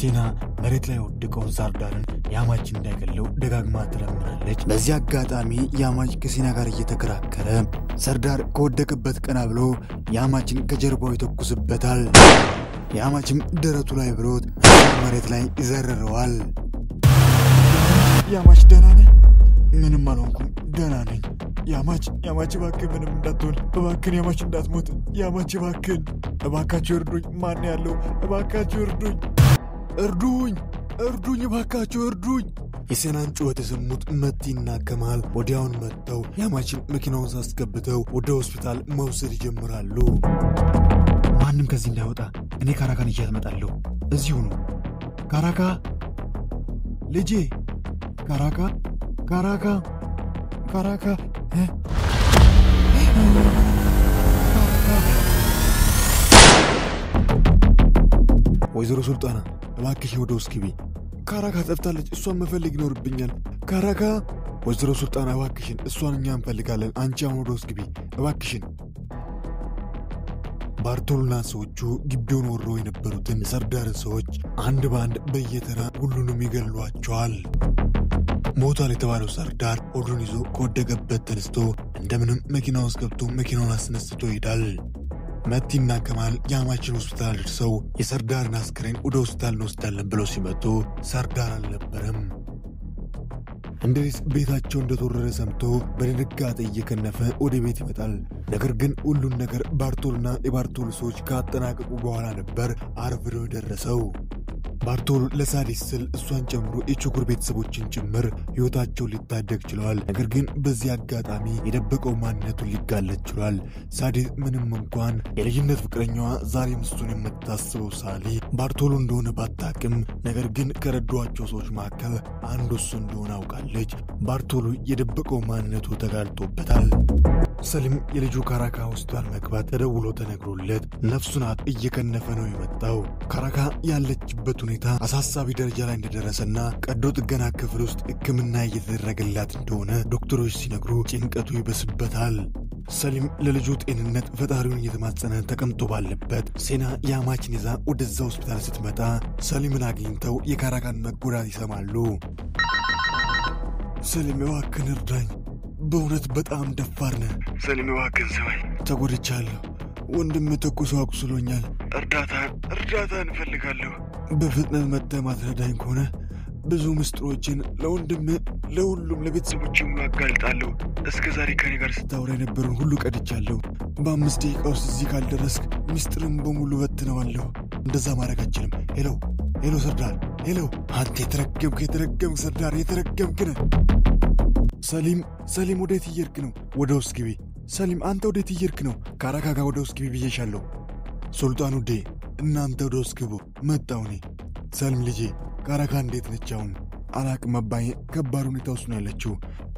ሴና መሬት ላይ ወድቀው ሰርዳርን ያማች እንዳይገለው ደጋግማ ትለምናለች። በዚህ አጋጣሚ ያማች ከሴና ጋር እየተከራከረ ሰርዳር ከወደቀበት ቀና ብሎ ያማችን ከጀርባው ይተኩስበታል። ያማችም ደረቱ ላይ ብሎት መሬት ላይ ይዘረረዋል። ያማች ደህና ነህ? ምንም አልሆንኩም ደህና ነኝ። ያማች እባክህ ምንም እንዳትሆን እባክህን ያማች እንዳትሞት ያማች እባካችሁ እርዱኝ። ማን ያለው እባካችሁ እርዱኝ እባካችሁ እርዱኝ። የሴናን ጩኸት የሰሙት መቲና ከማል ወዲያውን መጥተው ያማችን መኪናውን አስገብተው ወደ ሆስፒታል መውሰድ ይጀምራሉ። ማንም ከዚህ እንዳይወጣ እኔ ካራካን ይዤ እመጣለሁ። እዚሁ ነው። ካራካ ልጄ ካራካ ወይዘሮ ሱልጣና እባክሽ ወደ ውስጥ ግቢ። ካራካ ጠፍታለች። እሷን መፈለግ ይኖርብኛል። ካራካ ወይዘሮ ሱልጣና እባክሽን እሷን እኛ እንፈልጋለን። አንቺ አሁን ወደ ውስጥ ግቢ እባክሽን። ባርቶሎና ሰዎቹ ግቢውን ወረው የነበሩትን ሰርዳርን ሰዎች አንድ በአንድ በየተራ ሁሉንም ይገሏቸዋል። ሞቷል የተባለው ሰርዳር ሆዱን ይዞ ከወደቀበት ተነስቶ እንደምንም መኪና ውስጥ ገብቶ መኪናውን አስነስቶ ይሄዳል። መቲና ከማል ያማችን ሆስፒታል ደርሰው የሰርዳርን አስክሬን ወደ ሆስፒታል እንወስዳለን ብለው ሲመጡ ሰርዳር አልነበረም። እንድሪስ ቤታቸው እንደተወረረ ሰምቶ በድንጋጤ እየከነፈ ወደ ቤት ይመጣል። ነገር ግን ሁሉን ነገር ባርቶልና የባርቶል ሰዎች ካጠናቀቁ በኋላ ነበር አርፍዶ ደረሰው። ባርቶል ለሳዲስ ስል እሷን ጨምሮ የቾኩር ቤተሰቦችን ጭምር ሕይወታቸውን ሊታደግ ችሏል። ነገር ግን በዚህ አጋጣሚ የደበቀው ማንነቱን ሊጋለጥ ችሏል። ሳዲስ ምንም እንኳን የልጅነት ፍቅረኛዋ ዛሬ እሱን የምታስበው ሳሊ ባርቶሉ እንደሆነ ባታቅም፣ ነገር ግን ከረዷቸው ሰዎች መካከል አንዱ እሱ እንደሆነ አውቃለች። ባርቶሉ የደበቀው ማንነቱ ተጋልጦበታል። ሰሊም የልጁ ካራካ ሆስፒታል መግባት ተደውሎ ተነግሮለት ነፍሱን እየከነፈ ነው የመጣው። ካራካ ያለችበት ሁኔታ አሳሳቢ ደረጃ ላይ እንደደረሰና ቀዶ ጥገና ክፍል ውስጥ ሕክምና እየተደረገላት እንደሆነ ዶክተሮች ሲነግሩ ጭንቀቱ ይበስበታል። ሰሊም ለልጁ ጤንነት ፈጣሪውን እየተማጸነ ተቀምጦ ባለበት ሴና ያማችን ይዛ ወደዛ ሆስፒታል ስትመጣ ሰሊምን አግኝተው የካራካን መጎዳት ይሰማሉ። ሰሊም እባክህን እርዳኝ፣ በእውነት በጣም ደፋር ነህ። ሰሊም እባክህን ስማኝ፣ ተጎድቻለሁ። ወንድም ተኩሶ አቁስሎኛል። እርዳታ እንፈልጋለሁ። በፍጥነት መጥተህ ማትረዳኝ ከሆነ ብዙ ምስጢሮችን ለወንድም ለሁሉም ለቤተሰቦች ሙሉ አጋልጣለሁ። እስከ ዛሬ ከኔ ጋር ስታወራ የነበረውን ሁሉ ቀድቻለሁ። በ5 ደቂቃ ውስጥ እዚህ ካልደረስክ ምስጢርን በሙሉ በትነዋለሁ። እንደዛ ማድረግ አልችልም። ሄሎ ሰርዳር፣ ሄሎ አንተ የተረገምክ ሰርዳር፣ የተረገምክ ነህ። ሰሊም ወዴት እየሄድክ ነው? ወደ ውስጥ ግቢ። ሰሊም አንተ ወዴት እየሄድክ ነው? ካራካ ጋር ወደ ውስጥ ግቢ ብዬሻለሁ። ሱልጣኑ ዴ እናንተ ወደ ውስጥ ግቡ። መጣሁ እኔ። ሰሊም ልጄ ካራካ እንዴት ነች አሁን? አላቅም አባዬ፣ ከባድ ሁኔታ ውስጥ ነው ያለችው።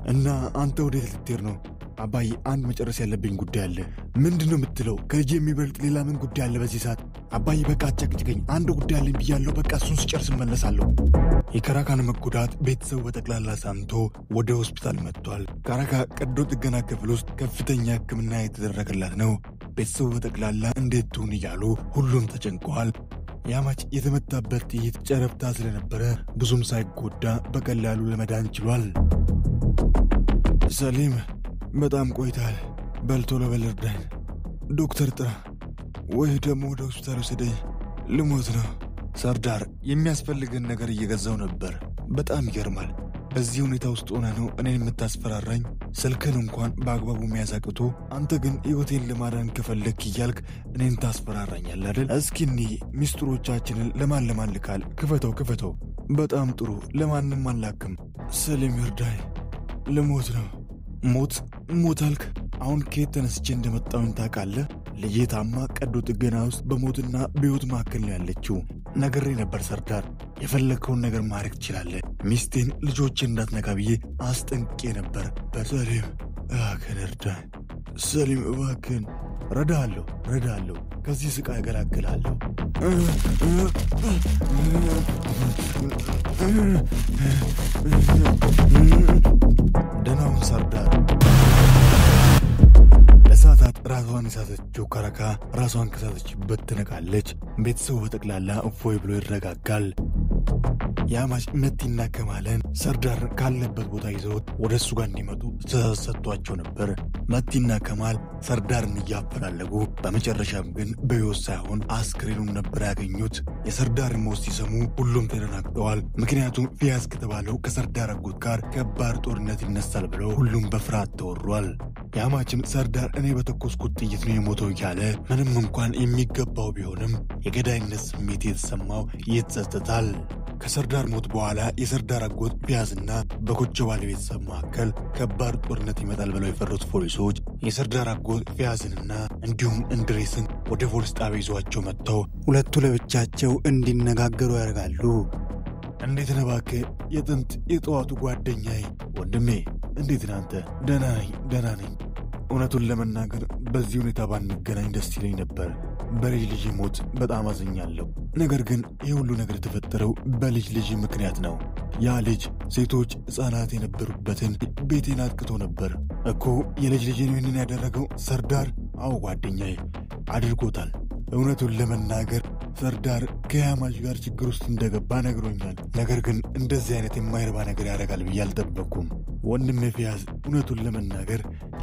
እና አንተ ወዴት ልትሄድ ነው? አባዬ አንድ መጨረስ ያለብኝ ጉዳይ አለ። ምንድነው የምትለው? ከልጄ የሚበልጥ ሌላ ምን ጉዳይ አለ በዚህ ሰዓት? አባዬ በቃ አጨቅጭቀኝ። አንድ ጉዳይ አለኝ ብያለሁ። በቃ እሱን ስጨርስ እመለሳለሁ። የካራካን መጎዳት ቤተሰቡ በጠቅላላ ሰምቶ ወደ ሆስፒታል መጥቷል። ካራካ ቀዶ ጥገና ክፍል ውስጥ ከፍተኛ ሕክምና የተደረገላት ነው። ቤተሰቡ በጠቅላላ እንዴት ትሁን እያሉ ሁሉም ተጨንቀዋል። ያማች የተመታበት ጥይት ጨረፍታ ስለነበረ ብዙም ሳይጎዳ በቀላሉ ለመዳን ችሏል። ሰሊም በጣም ቆይታል። በልቶሎ በልርዳኝ። ዶክተር ጥራ ወይ ደግሞ ወደ ሆስፒታል ውሰደኝ። ልሞት ነው። ሰርዳር የሚያስፈልግን ነገር እየገዛው ነበር። በጣም ይገርማል። በዚህ ሁኔታ ውስጥ ሆነ ነው እኔን የምታስፈራራኝ? ስልክን እንኳን በአግባቡ የሚያሳቅቶ አንተ ግን ሕይወቴን ለማዳን ከፈለክ እያልክ እኔን ታስፈራራኛል አይደል? እስኪኒ ሚስጥሮቻችንን ለማን ልካል? ክፈተው። በጣም ጥሩ። ለማንም አላክም። ሰሊም ይርዳኝ። ልሞት ነው። ሞት አልክ? አሁን ከየት ተነስቼ እንደመጣሁኝ ታውቃለህ? ልጄ ታማ ቀዶ ጥገና ውስጥ በሞትና በሕይወት መካከል ነው ያለችው። ነግሬ ነበር ሰርዳር፣ የፈለግከውን ነገር ማድረግ ትችላለህ። ሚስቴን ልጆችን እንዳትነካ ብዬ አስጠንቅቄ ነበር። ሰሊም እባክህን እርዳኝ። ሰሊም እባክህን። ረዳሃለሁ። ከዚህ ስቃይ እገላግላለሁ። ደህናውን ሰርዳር። ለሰዓታት ራሷን የሳተችው ካራካ ራሷን ከሳተችበት ትነቃለች። ቤተሰቡ በጠቅላላ እፎይ ብሎ ይረጋጋል። ያማች መቲና ከማለን ሰርዳር ካለበት ቦታ ይዘው ወደሱ ጋር እንዲመጡ ተሰጥቷቸው ነበር። መቲና ከማል ሰርዳርን እያፈላለጉ በመጨረሻም ግን በሕይወት ሳይሆን አስክሬኑን ነበር ያገኙት። የሰርዳርን ሞት ሲሰሙ ሁሉም ተደናግጠዋል። ምክንያቱም ፊያዝ ከተባለው ከሰርዳር አጎት ጋር ከባድ ጦርነት ይነሳል ብለው ሁሉም በፍርሃት ተወሯል። ያማችም ሰርዳር እኔ በተኮስኩት ጥይት ነው የሞተው እያለ ምንም እንኳን የሚገባው ቢሆንም የገዳይነት ስሜት የተሰማው ይጸጸታል። ከሰርዳር ሞት በኋላ የሰርዳር አጎት ፊያዝና በኮቸባሌ ቤተሰብ መካከል ከባድ ጦርነት ይመጣል ብለው የፈሩት ፖሊሶች የሰርዳር አጎት ፊያዝንና እንዲሁም እንድሬስን ወደ ፖሊስ ጣቢያ ይዘዋቸው መጥተው ሁለቱ ለብቻቸው እንዲነጋገሩ ያደርጋሉ። እንዴት ነህ እባክህ የጥንት የጠዋቱ ጓደኛዬ? ወንድሜ እንዴት ነህ አንተ? ደህና ነኝ። እውነቱን ለመናገር በዚህ ሁኔታ ባንገናኝ ደስ ይለኝ ነበር። በልጅ ሞት በጣም አዝኛለሁ። ነገር ግን የሁሉ ነገር የተፈጠረው በልጅ ምክንያት ነው። ያ ልጅ ሴቶች ሕፃናት የነበሩበትን ቤቴን አጥቅቶ ነበር እኮ። የልጅ ይህንን ያደረገው ሰርዳር? አዎ ጓደኛዬ አድርጎታል። እውነቱን ለመናገር ሰርዳር ከያማች ጋር ችግር ውስጥ እንደገባ ነግሮኛል። ነገር ግን እንደዚህ አይነት የማይረባ ነገር ያደርጋል ብዬ አልጠበቅኩም። ወንድሜ ፊያዝ፣ እውነቱን ለመናገር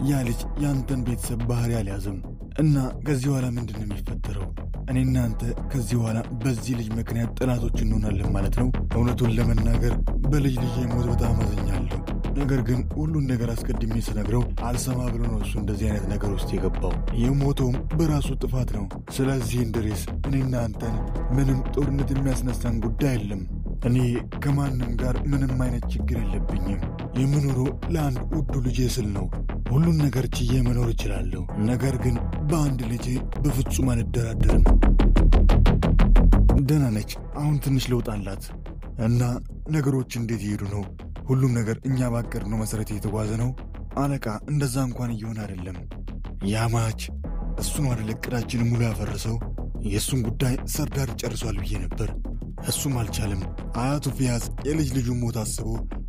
ያ ልጅ ያንተን ቤተሰብ ባህሪ አልያዝም እና ከዚህ በኋላ ምንድን ነው የሚፈጠረው? እኔና አንተ ከዚህ በኋላ በዚህ ልጅ ምክንያት ጠላቶች እንሆናለን ማለት ነው። እውነቱን ለመናገር በልጅ ሞት በጣም አዝኛለሁ። ነገር ግን ሁሉን ነገር አስቀድሜ ስነግረው አልሰማ ብሎ ነው እሱ እንደዚህ አይነት ነገር ውስጥ የገባው። የሞተውም በራሱ ጥፋት ነው። ስለዚህ እንድሬስ፣ እኔና አንተን ምንም ጦርነት የሚያስነሳን ጉዳይ የለም። እኔ ከማንም ጋር ምንም አይነት ችግር የለብኝም። የምኖረው ለአንድ ውዱ ልጄ ስል ነው። ሁሉን ነገር ችዬ መኖር እችላለሁ። ነገር ግን በአንድ ልጄ በፍጹም አልደራደርም። ደህና ነች፣ አሁን ትንሽ ለውጥ አላት እና ነገሮች እንዴት ይሄዱ ነው? ሁሉም ነገር እኛ ባቀድነው መሰረት እየተጓዘ ነው? አለቃ፣ እንደዛ እንኳን እየሆነ አይደለም። ያማች እሱ ነው አይደል እቅዳችንን ሙሉ ያፈረሰው? የእሱን ጉዳይ ሰርዳር ጨርሷል ብዬ ነበር። እሱም አልቻለም። አያቱ ፊያዝ የልጅ ልጁን ሞት አስቦ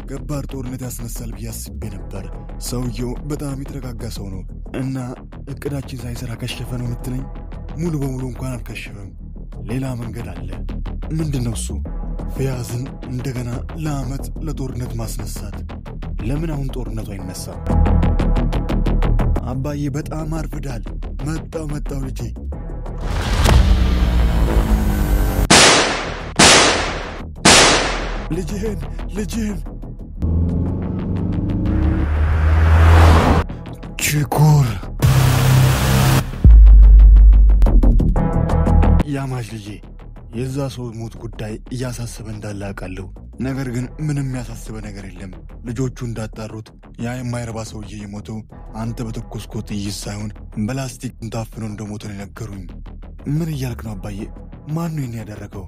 ከባድ ጦርነት ያስነሳል ብዬ አስቤ ነበር። ሰውየው በጣም የተረጋጋ ሰው ነው እና እቅዳችን ሳይሰራ ከሸፈ ነው የምትለኝ? ሙሉ በሙሉ እንኳን አልከሸፈም። ሌላ መንገድ አለ። ምንድነው እሱ? ፊያዝን እንደገና ለዓመት ለጦርነት ማስነሳት። ለምን አሁን ጦርነቱ አይነሳም? አባዬ በጣም አርፍዳል። መጣው ልጄ። ልጅህን ችኩር ያማች ልጄ፣ የዛ ሰው ሞት ጉዳይ እያሳሰበ እንዳለ አውቃለሁ። ነገር ግን ምንም ያሳስበ ነገር የለም። ልጆቹ እንዳጣሩት ያ የማይረባ ሰውዬ የሞተው አንተ በተኮስኮት ጥይት ሳይሆን በላስቲክ ታፍኖ እንደሞተ ነው የነገሩኝ። ምን እያልክ ነው አባዬ? ማን ነው ይህን ያደረገው?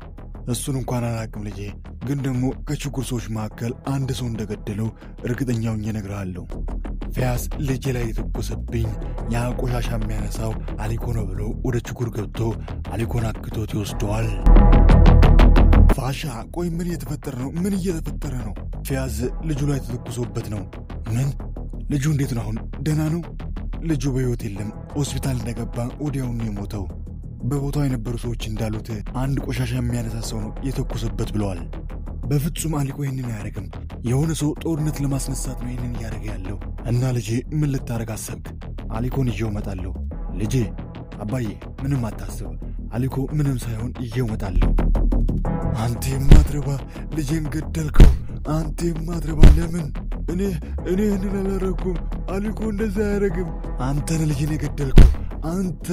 እሱን እንኳን አላውቅም ልጄ፣ ግን ደግሞ ከችኩር ሰዎች መካከል አንድ ሰው እንደገደለው እርግጠኛው እነግርሃለሁ። ፊያዝ ልጄ ላይ የተኮሰብኝ ያ ቆሻሻ የሚያነሳው አሊኮ ነው ብሎ ወደ ችኩር ገብቶ አሊኮን አክቶት ይወስደዋል። ፋሻ፣ ቆይ ምን እየተፈጠረ ነው? ፊያዝ ልጁ ላይ ተተኩሶበት ነው። ምን? ልጁ እንዴት ነው አሁን? ደህና ነው? ልጁ በሕይወት የለም። ሆስፒታል እንደገባ ወዲያውኑ የሞተው። በቦታው የነበሩ ሰዎች እንዳሉት አንድ ቆሻሻ የሚያነሳ ሰው ነው የተኮሰበት ብለዋል። በፍጹም አሊኮ ይህንን አያደርግም። የሆነ ሰው ጦርነት ለማስነሳት ነው ይህንን እያደረገ ያለው። እና ልጄ ምን ልታደርግ አሰብክ? አሊኮን ይዤው እመጣለሁ። ልጄ፣ አባዬ ምንም አታስብ። አሊኮ ምንም ሳይሆን ይዤው እመጣለሁ። አንተ የማትረባ ልጄን ገደልከው። አንተ የማትረባ! ለምን? እኔ ይህንን አላደረኩም። አሊኮ እንደዛ አያደርግም። አንተን ልጄን የገደልከው አንተ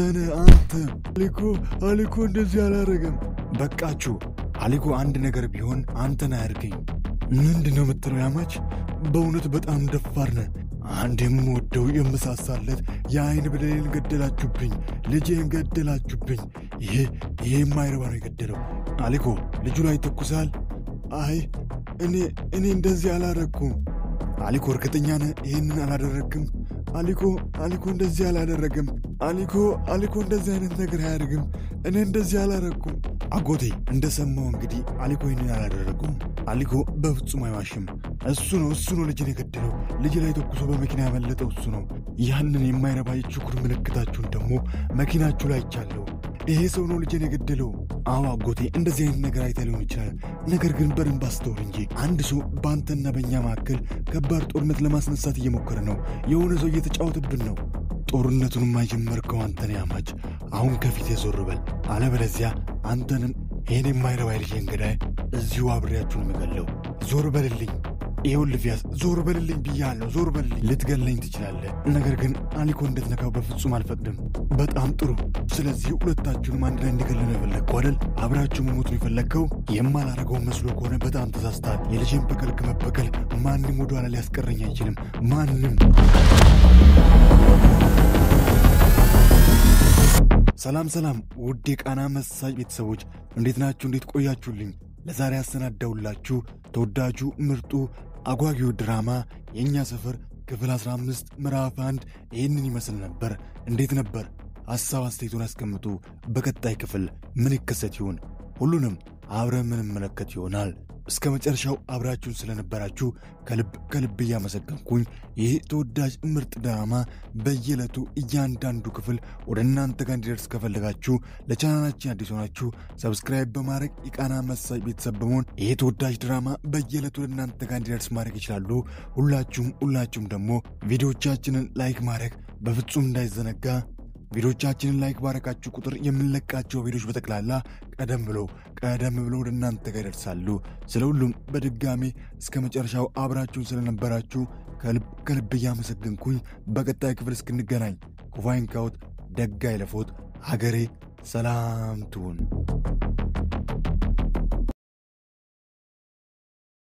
አሊኮ እንደዚህ አላደረገም። በቃችሁ። አሊኮ አንድ ነገር ቢሆን አንተን አያርገኝ። ምንድነው የምትለው ያማች? በእውነት በጣም ደፋር ነህ። አንድ የምወደው የምሳሳለት የአይን ብሌን ገደላችሁብኝ። ልጄን ገደላችሁብኝ። ይሄ የማይረባ ነው የገደለው። አሊኮ ልጁ ላይ ተኩሳል? አይ እኔ እንደዚህ አላደረኩም። አሊኮ እርግጠኛ ነህ ይህንን አላደረግም? አሊኮ እንደዚህ አላደረግም። አሊኮ እንደዚህ አይነት ነገር አያደርግም። እኔ እንደዚህ አላደረኩም። አጎቴ እንደሰማው እንግዲህ አሊኮ ይህንን አላደረጉም። አሊኮ በፍጹም አይዋሽም። እሱ ነው ልጅን የገደለው። ልጅ ላይ ተኩሶ በመኪና ያመለጠው እሱ ነው። ያንን የማይረባ የችኩር ምልክታችሁን ደግሞ መኪናችሁ ላይ ይቻለሁ። ይሄ ሰው ነው ልጅን የገደለው። አዎ አጎቴ እንደዚህ አይነት ነገር አይተህ ሊሆን ይችላል። ነገር ግን በደንብ አስተውል እንጂ አንድ ሰው በአንተና በእኛ መካከል ከባድ ጦርነት ለማስነሳት እየሞከረ ነው። የሆነ ሰው እየተጫወተብን ነው። ጦርነቱን የማይጀመርከው አንተን ያማች አሁን ከፊት ዞር በል፣ አለበለዚያ አንተንም ይሄን የማይረባ ልጄን ገዳይ እዚሁ አብሬያችሁን የምገለው። ዞር በልልኝ። ይኸውልህ ፊያስ ዞር በልልኝ ብያለሁ። ዞር በልልኝ። ልትገለኝ ትችላለህ፣ ነገር ግን አሊኮ እንድትነካው በፍጹም አልፈቅድም። በጣም ጥሩ። ስለዚህ ሁለታችሁንም አንድ ላይ እንዲገለን ነው የፈለግከው አይደል? አብራችሁ መሞቱን የፈለግከው? የማላረገው መስሎ ከሆነ በጣም ተሳስተሃል። የልጄን በቀል ከመበቀል ማንም ወደኋላ ሊያስቀረኝ አይችልም። ማንም። ሰላም ውድ የቃና መሳጭ ቤተሰቦች እንዴት ናችሁ? እንዴት ቆያችሁልኝ? ለዛሬ ያሰናዳውላችሁ ተወዳጁ ምርጡ አጓጊው ድራማ የኛ ሰፈር ክፍል 15 ምዕራፍ 1 ይህንን ይመስል ነበር። እንዴት ነበር? ሐሳብ አስተያየቱን አስቀምጡ። በቀጣይ ክፍል ምን ይከሰት ይሆን? ሁሉንም አብረን ምንመለከት ይሆናል። እስከ መጨረሻው አብራችሁን ስለነበራችሁ ከልብ እያመሰገንኩኝ ይህ ተወዳጅ ምርጥ ድራማ በየዕለቱ እያንዳንዱ ክፍል ወደ እናንተ ጋር እንዲደርስ ከፈለጋችሁ ለቻናላችን አዲስ ሆናችሁ ሰብስክራይብ በማድረግ የቃና መሳጭ ቤተሰብ በመሆን ይህ ተወዳጅ ድራማ በየዕለቱ ወደ እናንተ ጋር እንዲደርስ ማድረግ ይችላሉ። ሁላችሁም ደግሞ ቪዲዮቻችንን ላይክ ማድረግ በፍጹም እንዳይዘነጋ። ቪዲዮቻችንን ላይክ ባረካችሁ ቁጥር የምንለቃቸው ቪዲዮች በተክላላ ቀደም ብሎ ወደ እናንተ ጋር ይደርሳሉ። ስለ ሁሉም በድጋሚ እስከ መጨረሻው አብራችሁን ስለነበራችሁ ከልብ እያመሰገንኩኝ በቀጣይ ክፍል እስክንገናኝ ኩፋይን ካውት ደጋ ይለፎት ሀገሬ ሰላም ትሁን።